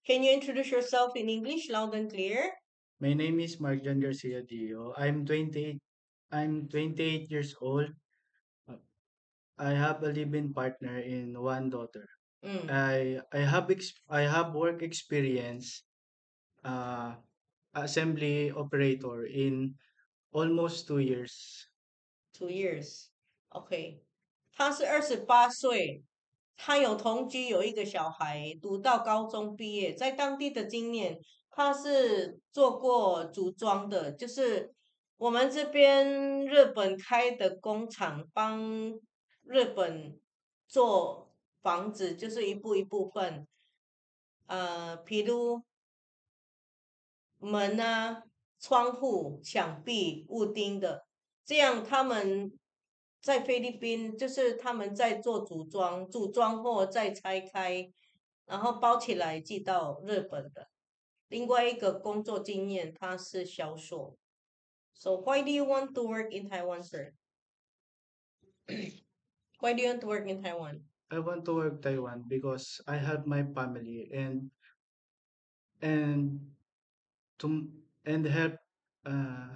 Can you introduce yourself in English, loud and clear? My name is Marjan Garcia Dio. I'm 28. I'm 28 years old. Uh, I have a live-in partner and one daughter. Mm, I have work experience, uh, assembly operator in almost 2 years. 2 years. OK，他是28岁，他有同居，有一个小孩，读到高中毕业，在当地的经验，他是做过组装的，就是我们这边日本开的工厂，帮日本做房子，就是一部分，譬如门啊、窗户、墙壁、屋顶的，这样他们在菲律宾就是他们在做组装，组装后再拆开，然后包起来寄到日本的。另外一个工作经验，他是销售。So why do you want to work in Taiwan, sir? Why do you want to work in Taiwan? I want to work Taiwan because I have my family and to and help. Uh,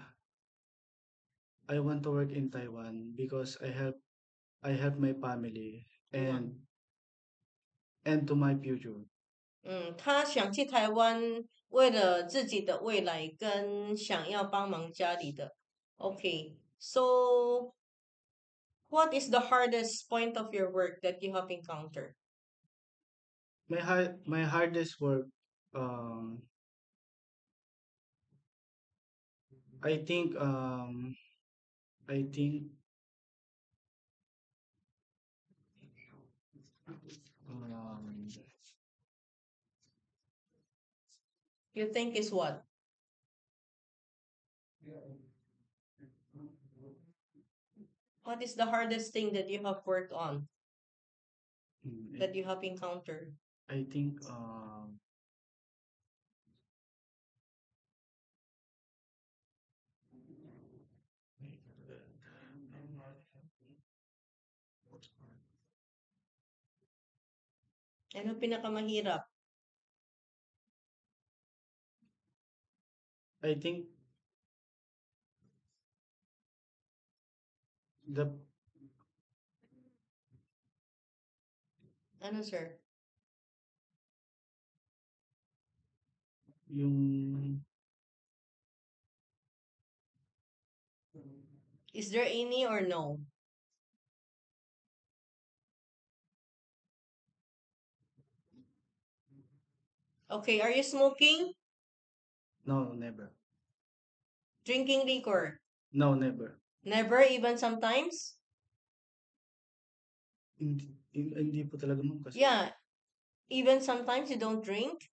I want to work in Taiwan because I have my family Mm. and to my future. 他想去台湾，为了自己的未来跟想要帮忙家里的。OK，so what is the hardest point of your work that you have encountered? My hardest work, um, I think um I think um, You think is what? What is the hardest thing that you have worked on, that you have encountered? I think Ano pinakamahirap? I think the Ano, sir? yung Is there any or no? Okay, are you smoking? no, never. Drinking liquor? No, never. Never, even sometimes? Hindi po talaga ma'am kasi Yeah, even sometimes you don't drink?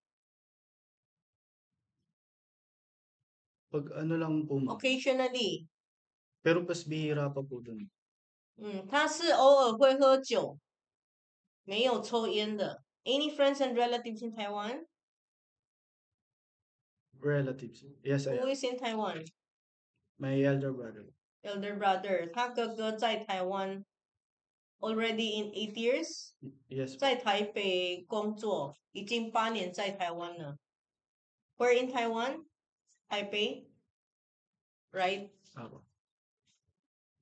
pag ano lang po ma'am. Occasionally. Pero mas bihira pa po dun. 他是偶尔会喝酒，没有抽烟的。Any friends and relatives in Taiwan? Relatives. Yes, I Who have. is in Taiwan? My elder brother. Elder brother. 他哥哥在台湾 already in 8 years? Yes po. 在台北工作，已经8年在台湾了。Where in Taiwan? 台北 right? Apo.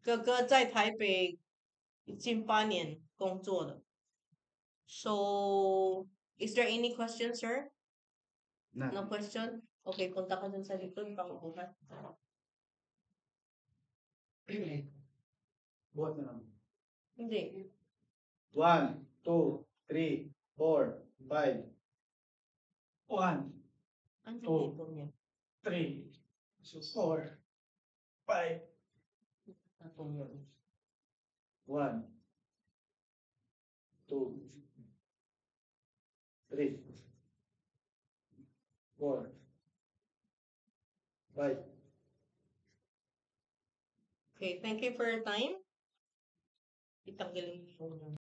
哥哥在台北已经8年工作了。So, is there any question, sir? Na. No question? Okay, punta ka dun sa likod, pakukuha. Buhat na lang. Hindi. 1, 2, 3, 4, 5. 1, Ano Oh. dito niya? 3, 4, 5. Ako yun. 1, 2, 3, 4, 5. Okay, thank you for your time. Itanggalin mo yung